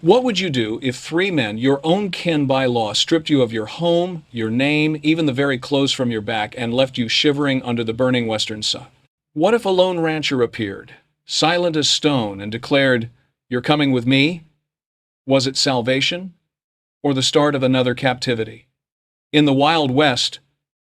What would you do if three men, your own kin by law, stripped you of your home, your name, even the very clothes from your back, and left you shivering under the burning western sun? What if a lone rancher appeared, silent as stone, and declared, "You're coming with me"? Was it salvation, or the start of another captivity? In the Wild West,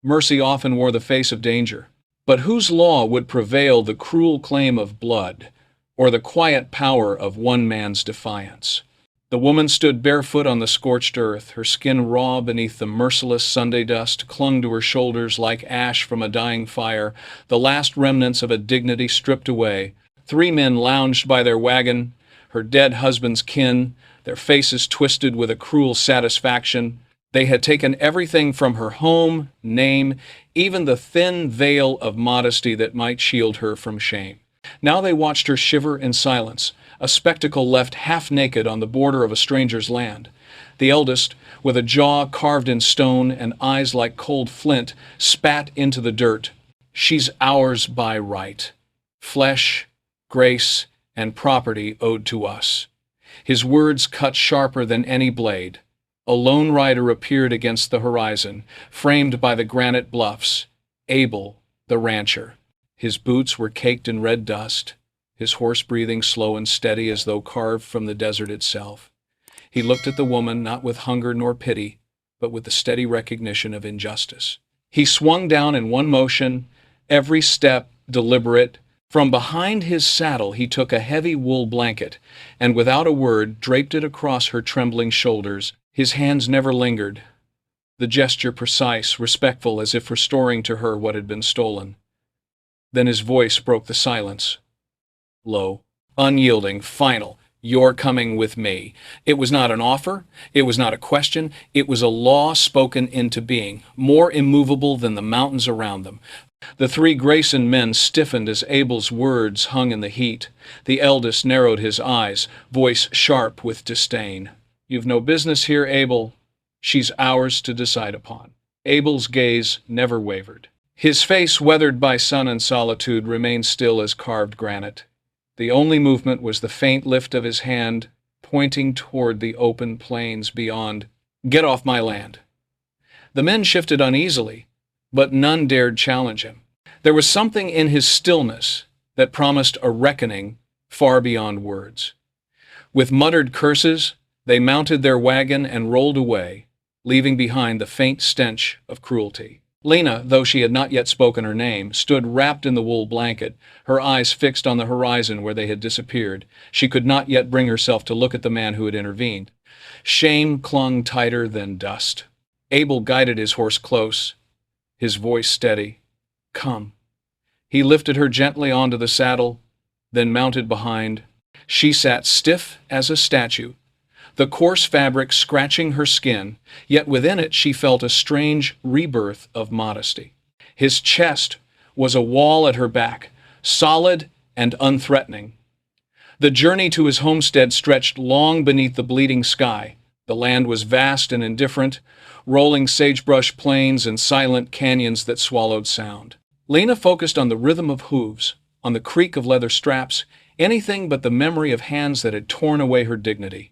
mercy often wore the face of danger. But whose law would prevail, the cruel claim of blood, or the quiet power of one man's defiance? The woman stood barefoot on the scorched earth, her skin raw beneath the merciless Sunday dust, clung to her shoulders like ash from a dying fire, the last remnants of a dignity stripped away. Three men lounged by their wagon, her dead husband's kin, their faces twisted with a cruel satisfaction. They had taken everything from her home, name, even the thin veil of modesty that might shield her from shame. Now they watched her shiver in silence, a spectacle left half naked on the border of a stranger's land. The eldest, with a jaw carved in stone and eyes like cold flint, spat into the dirt. "She's ours by right. Flesh, grace, and property owed to us." His words cut sharper than any blade. A lone rider appeared against the horizon, framed by the granite bluffs. Abel, the rancher. His boots were caked in red dust, his horse breathing slow and steady as though carved from the desert itself. He looked at the woman not with hunger nor pity, but with the steady recognition of injustice. He swung down in one motion, every step deliberate. From behind his saddle he took a heavy wool blanket, and without a word draped it across her trembling shoulders. His hands never lingered, the gesture precise, respectful, as if restoring to her what had been stolen. Then his voice broke the silence. Low, unyielding, final. "You're coming with me." It was not an offer, it was not a question, it was a law spoken into being, more immovable than the mountains around them. The three Grayson men stiffened as Abel's words hung in the heat. The eldest narrowed his eyes, voice sharp with disdain. "You've no business here, Abel. She's ours to decide upon." Abel's gaze never wavered. His face, weathered by sun and solitude, remained still as carved granite. The only movement was the faint lift of his hand, pointing toward the open plains beyond. "Get off my land." The men shifted uneasily, but none dared challenge him. There was something in his stillness that promised a reckoning far beyond words. With muttered curses, they mounted their wagon and rolled away, leaving behind the faint stench of cruelty. Lena, though she had not yet spoken her name, stood wrapped in the wool blanket, her eyes fixed on the horizon where they had disappeared. She could not yet bring herself to look at the man who had intervened. Shame clung tighter than dust. Abel guided his horse close, his voice steady. "Come." He lifted her gently onto the saddle, then mounted behind. She sat stiff as a statue, the coarse fabric scratching her skin, yet within it she felt a strange rebirth of modesty. His chest was a wall at her back, solid and unthreatening. The journey to his homestead stretched long beneath the bleeding sky. The land was vast and indifferent, rolling sagebrush plains and silent canyons that swallowed sound. Lena focused on the rhythm of hooves, on the creak of leather straps, anything but the memory of hands that had torn away her dignity.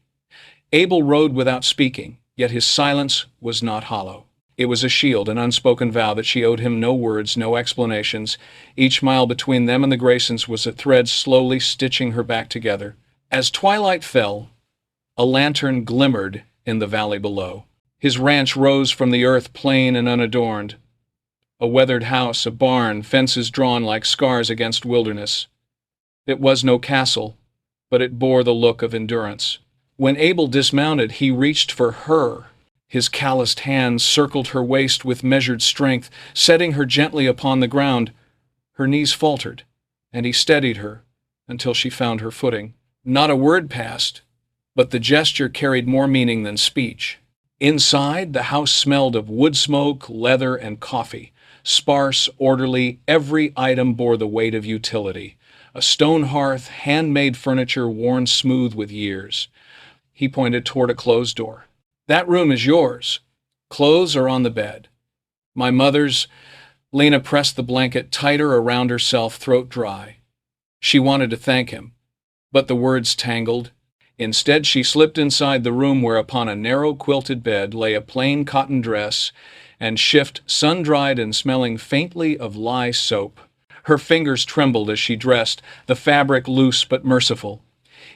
Abel rode without speaking, yet his silence was not hollow. It was a shield, an unspoken vow that she owed him no words, no explanations. Each mile between them and the Graysons was a thread slowly stitching her back together. As twilight fell, a lantern glimmered in the valley below. His ranch rose from the earth plain and unadorned. A weathered house, a barn, fences drawn like scars against wilderness. It was no castle, but it bore the look of endurance. When Abel dismounted, he reached for her. His calloused hands circled her waist with measured strength, setting her gently upon the ground. Her knees faltered, and he steadied her until she found her footing. Not a word passed, but the gesture carried more meaning than speech. Inside, the house smelled of wood smoke, leather, and coffee. Sparse, orderly, every item bore the weight of utility. A stone hearth, handmade furniture worn smooth with years. He pointed toward a closed door. "That room is yours. Clothes are on the bed. My mother's." Lena pressed the blanket tighter around herself, throat dry. She wanted to thank him, but the words tangled. Instead, she slipped inside the room where upon a narrow quilted bed lay a plain cotton dress and shift, sun-dried and smelling faintly of lye soap. Her fingers trembled as she dressed, the fabric loose but merciful.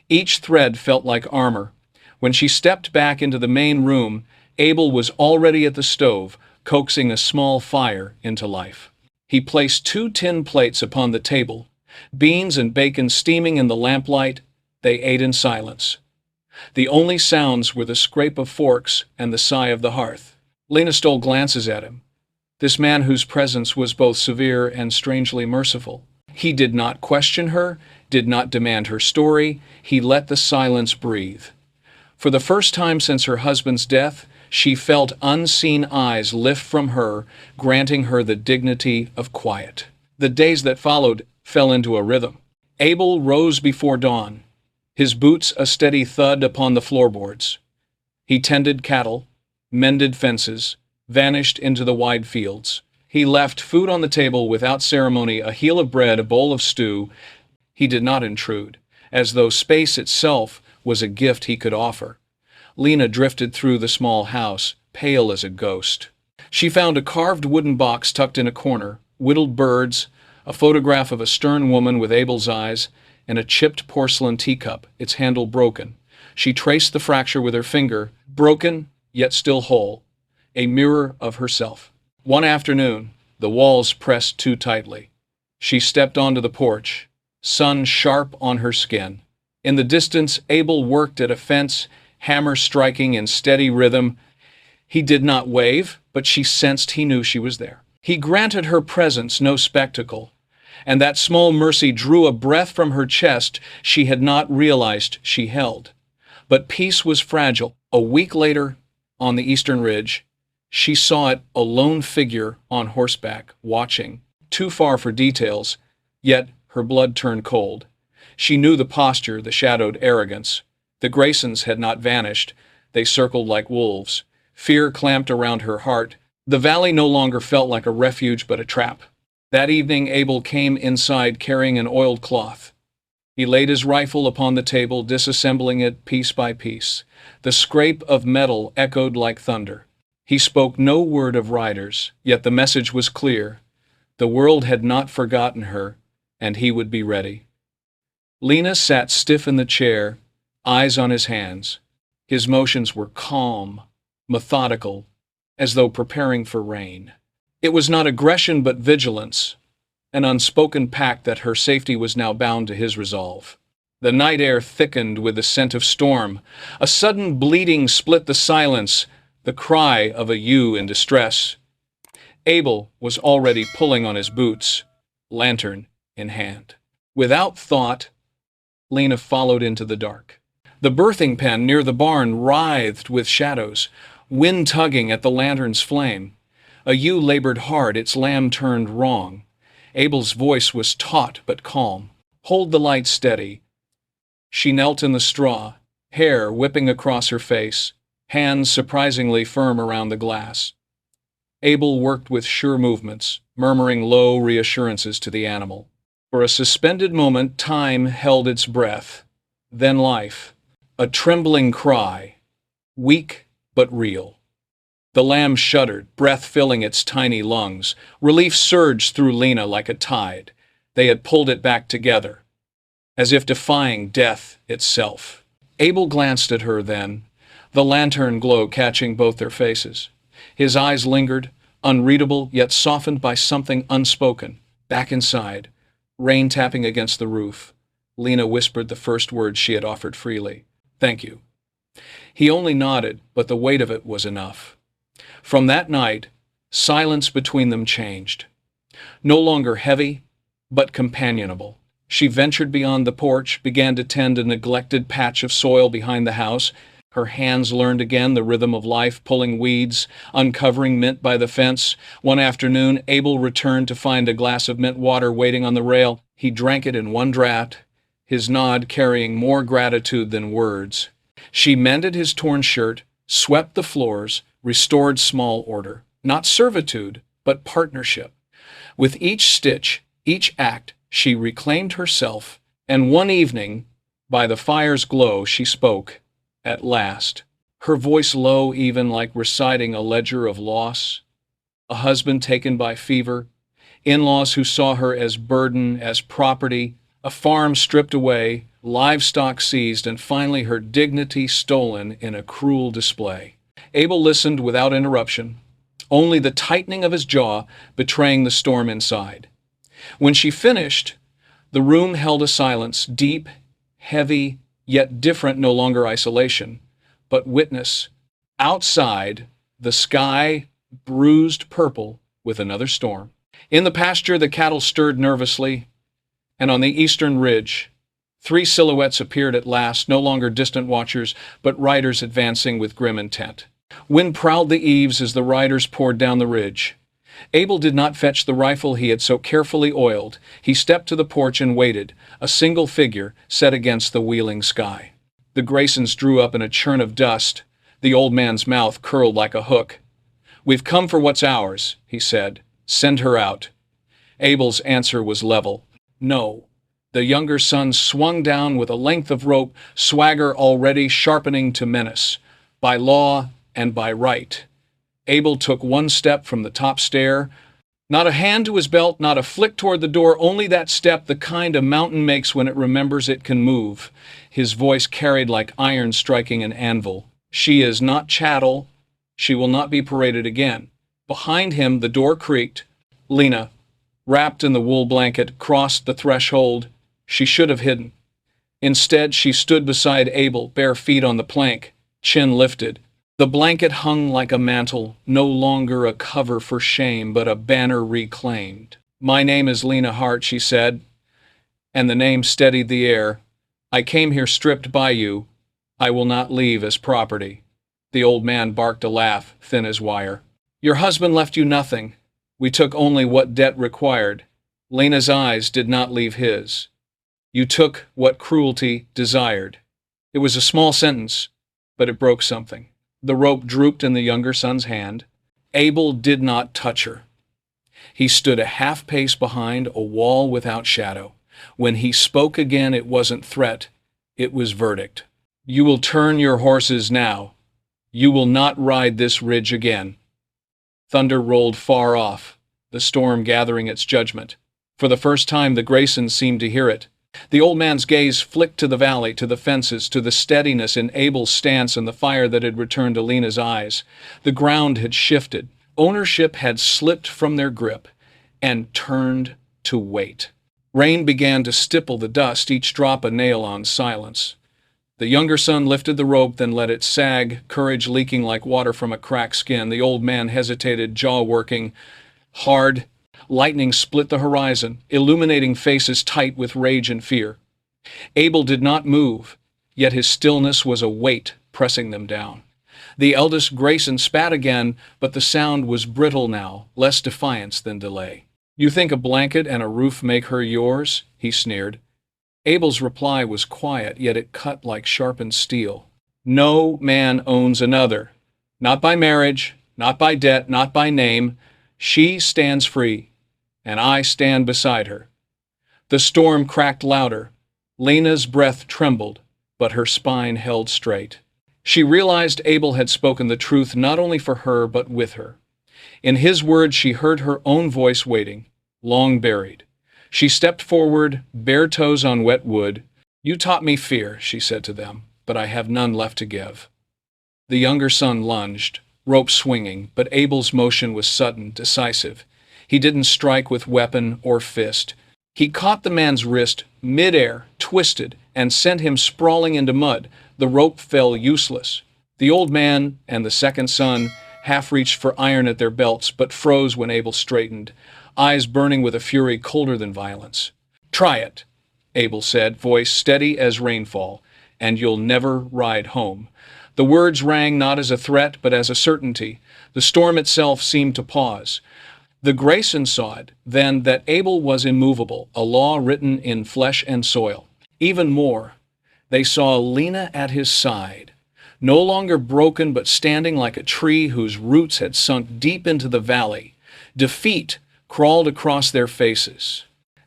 Each thread felt like armor. When she stepped back into the main room, Abel was already at the stove, coaxing a small fire into life. He placed 2 tin plates upon the table. Beans and bacon steaming in the lamplight, they ate in silence. The only sounds were the scrape of forks and the sigh of the hearth. Lena stole glances at him, this man whose presence was both severe and strangely merciful. He did not question her, did not demand her story. He let the silence breathe. For the first time since her husband's death, she felt unseen eyes lift from her, granting her the dignity of quiet. The days that followed fell into a rhythm. Abel rose before dawn, his boots a steady thud upon the floorboards. He tended cattle, mended fences, vanished into the wide fields. He left food on the table without ceremony, a heel of bread, a bowl of stew. He did not intrude, as though space itself was a gift he could offer. Lena drifted through the small house, pale as a ghost. She found a carved wooden box tucked in a corner, whittled birds, a photograph of a stern woman with Abel's eyes, and a chipped porcelain teacup, its handle broken. She traced the fracture with her finger, broken yet still whole, a mirror of herself. One afternoon, the walls pressed too tightly. She stepped onto the porch, sun sharp on her skin. In the distance, Abel worked at a fence, hammer striking in steady rhythm. He did not wave, but she sensed he knew she was there. He granted her presence no spectacle, and that small mercy drew a breath from her chest she had not realized she held. But peace was fragile. A week later, on the eastern ridge, she saw it, a lone figure on horseback, watching, too far for details, yet her blood turned cold. She knew the posture, the shadowed arrogance. The Graysons had not vanished. They circled like wolves. Fear clamped around her heart. The valley no longer felt like a refuge but a trap. That evening, Abel came inside carrying an oiled cloth. He laid his rifle upon the table, disassembling it piece by piece. The scrape of metal echoed like thunder. He spoke no word of riders, yet the message was clear. The world had not forgotten her, and he would be ready. Lena sat stiff in the chair, eyes on his hands. His motions were calm, methodical, as though preparing for rain. It was not aggression but vigilance, an unspoken pact that her safety was now bound to his resolve. The night air thickened with the scent of storm. A sudden bleating split the silence, the cry of a ewe in distress. Abel was already pulling on his boots, lantern in hand. Without thought, Lena followed into the dark. The birthing pen near the barn writhed with shadows, wind tugging at the lantern's flame. A ewe labored hard, its lamb turned wrong. Abel's voice was taut but calm. Hold the light steady. She knelt in the straw, hair whipping across her face, hands surprisingly firm around the glass. Abel worked with sure movements, murmuring low reassurances to the animal. For a suspended moment, time held its breath. Then life. A trembling cry, weak but real. The lamb shuddered, breath filling its tiny lungs. Relief surged through Lena like a tide. They had pulled it back together, as if defying death itself. Abel glanced at her then, the lantern glow catching both their faces. His eyes lingered, unreadable yet softened by something unspoken. Back inside, rain tapping against the roof, Lena whispered the first words she had offered freely. "Thank you." He only nodded, but the weight of it was enough. From that night, silence between them changed. No longer heavy, but companionable. She ventured beyond the porch, began to tend a neglected patch of soil behind the house. Her hands learned again the rhythm of life, pulling weeds, uncovering mint by the fence. One afternoon, Abel returned to find a glass of mint water waiting on the rail. He drank it in one draught, his nod carrying more gratitude than words. She mended his torn shirt, swept the floors, restored small order. Not servitude, but partnership. With each stitch, each act, she reclaimed herself, and one evening, By the fire's glow she spoke, at last, her voice low even like reciting a ledger of loss. A husband taken by fever, in-laws who saw her as burden, as property, a farm stripped away, livestock seized, and finally her dignity stolen in a cruel display. Abel listened without interruption, only the tightening of his jaw betraying the storm inside. When she finished, the room held a silence, deep, heavy, yet different, no longer isolation, but witness. Outside, the sky bruised purple with another storm. In the pasture, the cattle stirred nervously, and on the eastern ridge, three silhouettes appeared at last, no longer distant watchers, but riders advancing with grim intent. Wind prowled the eaves as the riders poured down the ridge. Abel did not fetch the rifle he had so carefully oiled. He stepped to the porch and waited, a single figure set against the wheeling sky. The Graysons drew up in a churn of dust. The old man's mouth curled like a hook. "We've come for what's ours," he said. "Send her out." Abel's answer was level. "No." The younger son swung down with a length of rope, swagger already sharpening to menace. By law and by right. Abel took one step from the top stair. Not a hand to his belt, not a flick toward the door, only that step, the kind a mountain makes when it remembers it can move. His voice carried like iron striking an anvil. "She is not chattel. She will not be paraded again." Behind him, the door creaked. Lena, wrapped in the wool blanket, crossed the threshold. She should have hidden. Instead, she stood beside Abel, bare feet on the plank, chin lifted. The blanket hung like a mantle, no longer a cover for shame, but a banner reclaimed. "My name is Lena Hart," she said, and the name steadied the air. "I came here stripped by you. I will not leave as property." The old man barked a laugh, thin as wire. "Your husband left you nothing. We took only what debt required." Lena's eyes did not leave his. "You took what cruelty desired." It was a small sentence, but it broke something. The rope drooped in the younger son's hand. Abel did not touch her. He stood a half pace behind a wall without shadow. When he spoke again, it wasn't threat, it was verdict. "You will turn your horses now. You will not ride this ridge again." Thunder rolled far off, the storm gathering its judgment. For the first time, the Graysons seemed to hear it. The old man's gaze flicked to the valley, to the fences, to the steadiness in Abel's stance and the fire that had returned to Lena's eyes. The ground had shifted. Ownership had slipped from their grip and turned to weight. Rain began to stipple the dust, each drop a nail on silence. The younger son lifted the rope, then let it sag, courage leaking like water from a cracked skin. The old man hesitated, jaw working hard. Lightning split the horizon, illuminating faces tight with rage and fear. Abel did not move, yet his stillness was a weight pressing them down. The eldest Grayson spat again, but the sound was brittle now, less defiance than delay. "You think a blanket and a roof make her yours?" he sneered. Abel's reply was quiet, yet it cut like sharpened steel. "No man owns another. Not by marriage, not by debt, not by name. She stands free, and I stand beside her." The storm cracked louder. Lena's breath trembled, but her spine held straight. She realized Abel had spoken the truth not only for her, but with her. In his words, she heard her own voice waiting, long buried. She stepped forward, bare toes on wet wood. "You taught me fear," she said to them, "but I have none left to give." The younger son lunged, rope swinging, but Abel's motion was sudden, decisive. He didn't strike with weapon or fist. He caught the man's wrist midair, twisted, and sent him sprawling into mud. The rope fell useless. The old man and the second son half reached for iron at their belts, but froze when Abel straightened, eyes burning with a fury colder than violence. "Try it," Abel said, voice steady as rainfall, "and you'll never ride home." The words rang not as a threat, but as a certainty. The storm itself seemed to pause. The Graysons saw it, then, that Abel was immovable, a law written in flesh and soil. Even more, they saw Lena at his side, no longer broken but standing like a tree whose roots had sunk deep into the valley. Defeat crawled across their faces.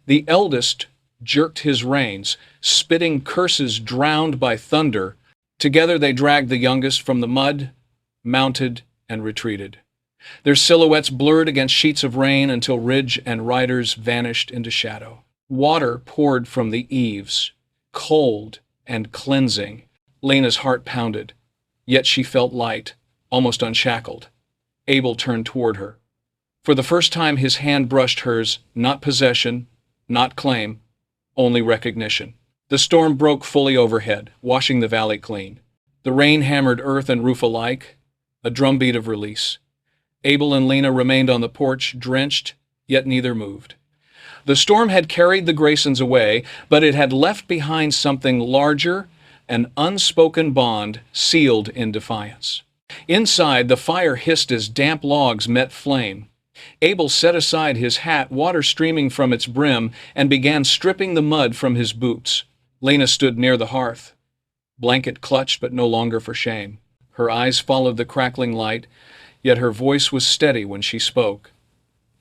The eldest jerked his reins, spitting curses drowned by thunder. Together they dragged the youngest from the mud, mounted, and retreated. Their silhouettes blurred against sheets of rain until ridge and riders vanished into shadow. Water poured from the eaves, cold and cleansing. Lena's heart pounded, yet she felt light, almost unshackled. Abel turned toward her. For the first time his hand brushed hers, not possession, not claim, only recognition. The storm broke fully overhead, washing the valley clean. The rain hammered earth and roof alike, a drumbeat of release. Abel and Lena remained on the porch, drenched, yet neither moved. The storm had carried the Graysons away, but it had left behind something larger, an unspoken bond sealed in defiance. Inside, the fire hissed as damp logs met flame. Abel set aside his hat, water streaming from its brim, and began stripping the mud from his boots. Lena stood near the hearth, blanket clutched but no longer for shame. Her eyes followed the crackling light, yet her voice was steady when she spoke.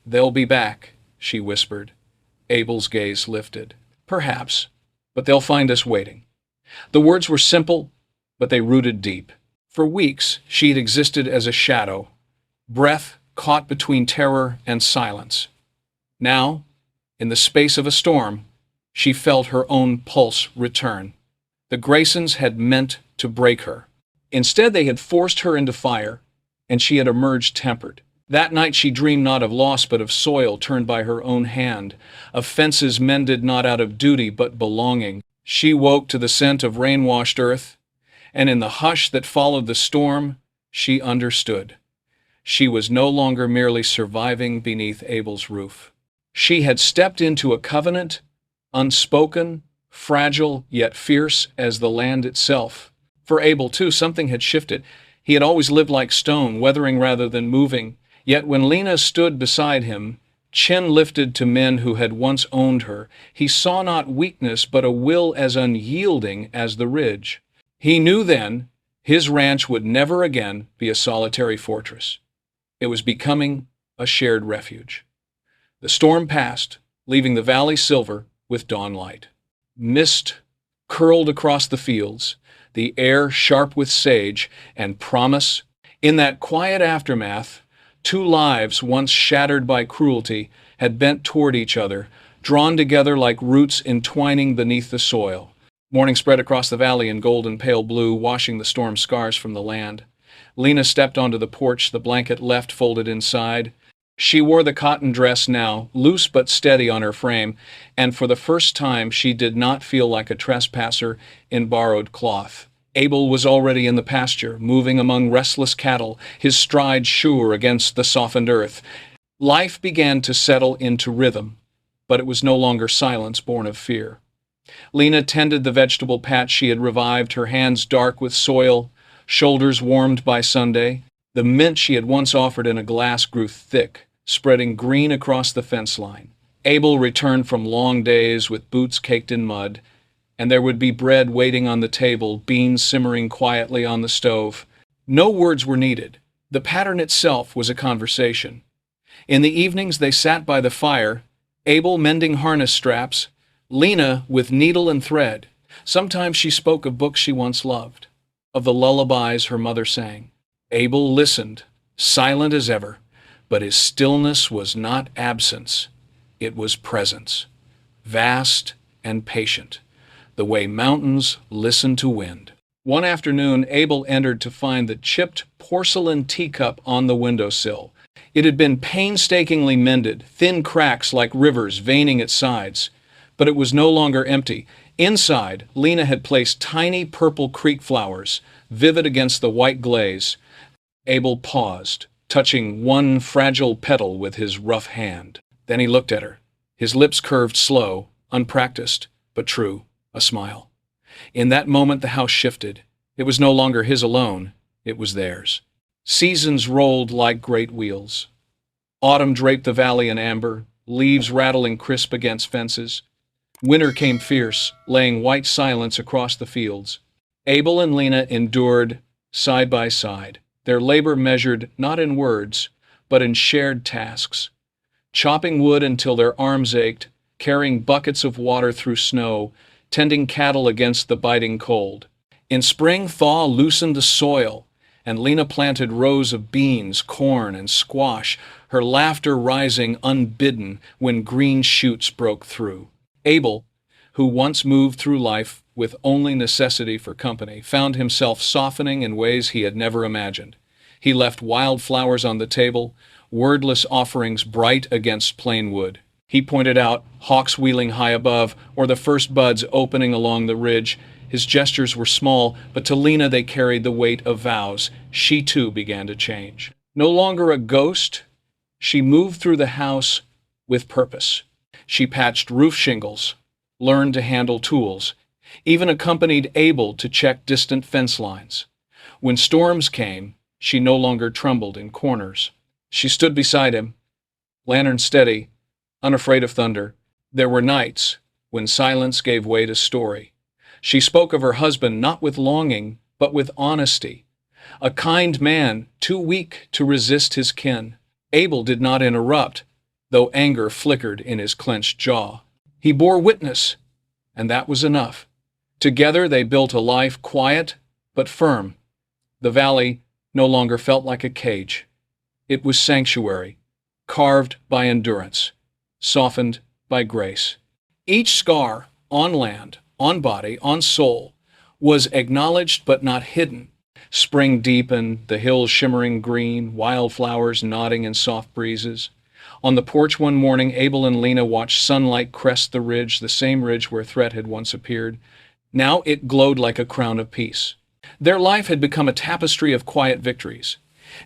"They'll be back," she whispered. Abel's gaze lifted. "Perhaps, but they'll find us waiting." The words were simple, but they rooted deep. For weeks, she had existed as a shadow, breath caught between terror and silence. Now, in the space of a storm, she felt her own pulse return. The Graysons had meant to break her. Instead, they had forced her into fire, and she had emerged tempered. That night she dreamed not of loss but of soil turned by her own hand, of fences mended not out of duty but belonging. She woke to the scent of rain-washed earth, and in the hush that followed the storm, she understood. She was no longer merely surviving beneath Abel's roof. She had stepped into a covenant, unspoken, fragile, yet fierce as the land itself. For Abel, too, something had shifted. He had always lived like stone, weathering rather than moving. Yet when Lena stood beside him, chin lifted to men who had once owned her, he saw not weakness but a will as unyielding as the ridge. He knew then his ranch would never again be a solitary fortress. It was becoming a shared refuge. The storm passed, leaving the valley silver with dawn light. Mist curled across the fields, the air sharp with sage and promise. In that quiet aftermath, two lives once shattered by cruelty had bent toward each other, drawn together like roots entwining beneath the soil. Morning spread across the valley in gold and pale blue, washing the storm scars from the land. Lena stepped onto the porch, the blanket left folded inside. She wore the cotton dress now, loose but steady on her frame, and for the first time she did not feel like a trespasser in borrowed cloth. Abel was already in the pasture, moving among restless cattle, his stride sure against the softened earth. Life began to settle into rhythm, but it was no longer silence born of fear. Lena tended the vegetable patch she had revived, her hands dark with soil, shoulders warmed by Sunday. The mint she had once offered in a glass grew thick, spreading green across the fence line. Abel returned from long days with boots caked in mud, and there would be bread waiting on the table, beans simmering quietly on the stove. No words were needed. The pattern itself was a conversation. In the evenings they sat by the fire, Abel mending harness straps, Lena with needle and thread. Sometimes she spoke of books she once loved, of the lullabies her mother sang. Abel listened, silent as ever, but his stillness was not absence. It was presence, vast and patient, the way mountains listen to wind. One afternoon, Abel entered to find the chipped porcelain teacup on the windowsill. It had been painstakingly mended, thin cracks like rivers veining its sides, but it was no longer empty. Inside, Lena had placed tiny purple creek flowers, vivid against the white glaze. Abel paused, touching one fragile petal with his rough hand. Then he looked at her. His lips curved slow, unpracticed, but true, a smile. In that moment the house shifted. It was no longer his alone, it was theirs. Seasons rolled like great wheels. Autumn draped the valley in amber, leaves rattling crisp against fences. Winter came fierce, laying white silence across the fields. Abel and Lena endured side by side, their labor measured not in words, but in shared tasks. Chopping wood until their arms ached, carrying buckets of water through snow, tending cattle against the biting cold. In spring, thaw loosened the soil, and Lena planted rows of beans, corn, and squash, her laughter rising unbidden when green shoots broke through. Abel, who once moved through life with only necessity for company, found himself softening in ways he had never imagined. He left wildflowers on the table, wordless offerings bright against plain wood. He pointed out hawks wheeling high above, or the first buds opening along the ridge. His gestures were small, but to Lena they carried the weight of vows. She too began to change. No longer a ghost, she moved through the house with purpose. She patched roof shingles, learned to handle tools, even accompanied Abel to check distant fence lines. When storms came, she no longer trembled in corners. She stood beside him, lantern steady, unafraid of thunder. There were nights when silence gave way to story. She spoke of her husband not with longing, but with honesty. A kind man, too weak to resist his kin. Abel did not interrupt, though anger flickered in his clenched jaw. He bore witness, and that was enough. Together they built a life quiet but firm. The valley no longer felt like a cage. It was sanctuary, carved by endurance, softened by grace. Each scar, on land, on body, on soul, was acknowledged but not hidden. Spring deepened, the hills shimmering green, wildflowers nodding in soft breezes. On the porch one morning, Abel and Lena watched sunlight crest the ridge, the same ridge where threat had once appeared. Now it glowed like a crown of peace. Their life had become a tapestry of quiet victories.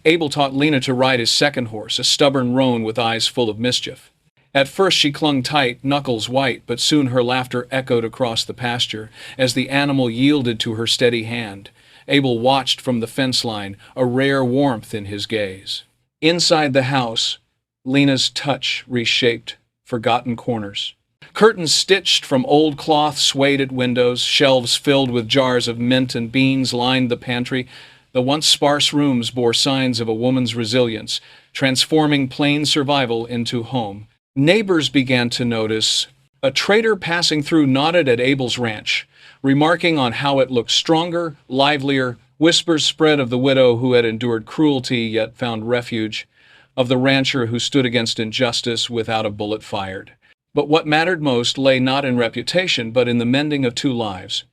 Abel taught Lena to ride his second horse, a stubborn roan with eyes full of mischief. At first she clung tight, knuckles white, but soon her laughter echoed across the pasture as the animal yielded to her steady hand. Abel watched from the fence line, a rare warmth in his gaze. Inside the house, Lena's touch reshaped forgotten corners. Curtains stitched from old cloth swayed at windows, shelves filled with jars of mint and beans lined the pantry. The once sparse rooms bore signs of a woman's resilience, transforming plain survival into home. Neighbors began to notice. A trader passing through nodded at Abel's ranch, remarking on how it looked stronger, livelier. Whispers spread of the widow who had endured cruelty yet found refuge, of the rancher who stood against injustice without a bullet fired. But what mattered most lay not in reputation, but in the mending of two lives.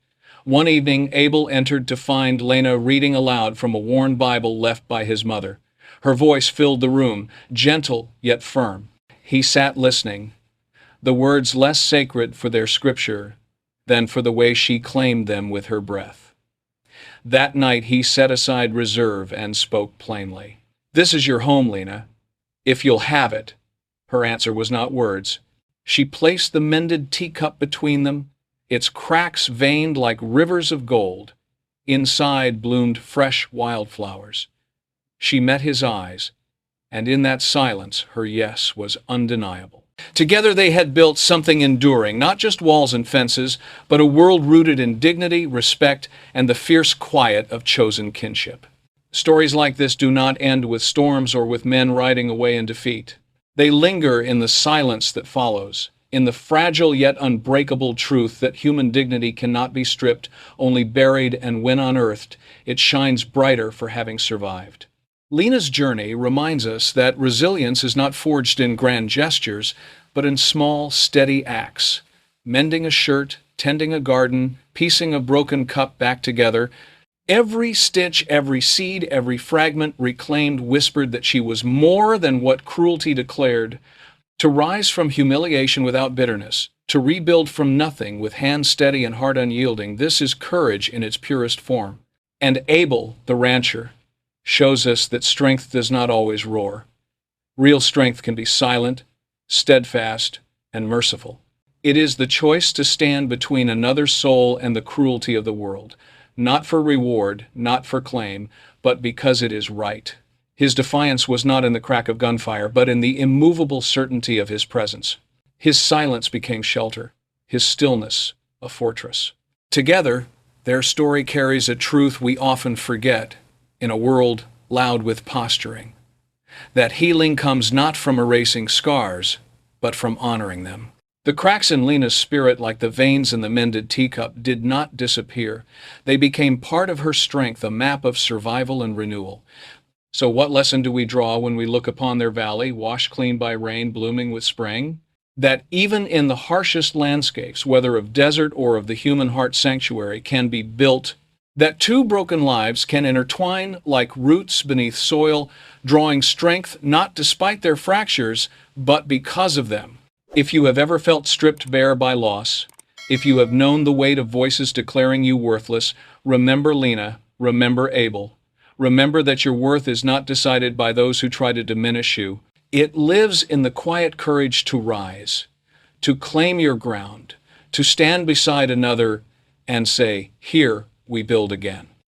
One evening, Abel entered to find Lena reading aloud from a worn Bible left by his mother. Her voice filled the room, gentle yet firm. He sat listening, the words less sacred for their scripture than for the way she claimed them with her breath. That night he set aside reserve and spoke plainly. "This is your home, Lena, if you'll have it." Her answer was not words. She placed the mended teacup between them, its cracks veined like rivers of gold. Inside bloomed fresh wildflowers. She met his eyes, and in that silence her yes was undeniable. Together they had built something enduring, not just walls and fences, but a world rooted in dignity, respect, and the fierce quiet of chosen kinship. Stories like this do not end with storms or with men riding away in defeat. They linger in the silence that follows, in the fragile yet unbreakable truth that human dignity cannot be stripped, only buried, and when unearthed, it shines brighter for having survived. Lena's journey reminds us that resilience is not forged in grand gestures, but in small, steady acts. Mending a shirt, tending a garden, piecing a broken cup back together. Every stitch, every seed, every fragment reclaimed, whispered that she was more than what cruelty declared. To rise from humiliation without bitterness, to rebuild from nothing with hand steady and heart unyielding, this is courage in its purest form. And Abel, the rancher, shows us that strength does not always roar. Real strength can be silent, steadfast, and merciful. It is the choice to stand between another soul and the cruelty of the world, not for reward, not for claim, but because it is right. His defiance was not in the crack of gunfire, but in the immovable certainty of his presence. His silence became shelter, his stillness a fortress. Together, their story carries a truth we often forget in a world loud with posturing, that healing comes not from erasing scars, but from honoring them. The cracks in Lena's spirit, like the veins in the mended teacup, did not disappear. They became part of her strength, a map of survival and renewal. So what lesson do we draw when we look upon their valley, washed clean by rain, blooming with spring? That even in the harshest landscapes, whether of desert or of the human heart sanctuary, can be built. That two broken lives can intertwine like roots beneath soil, drawing strength not despite their fractures, but because of them. If you have ever felt stripped bare by loss, if you have known the weight of voices declaring you worthless, remember Lena, remember Abel. Remember that your worth is not decided by those who try to diminish you. It lives in the quiet courage to rise, to claim your ground, to stand beside another and say, "Here we build again."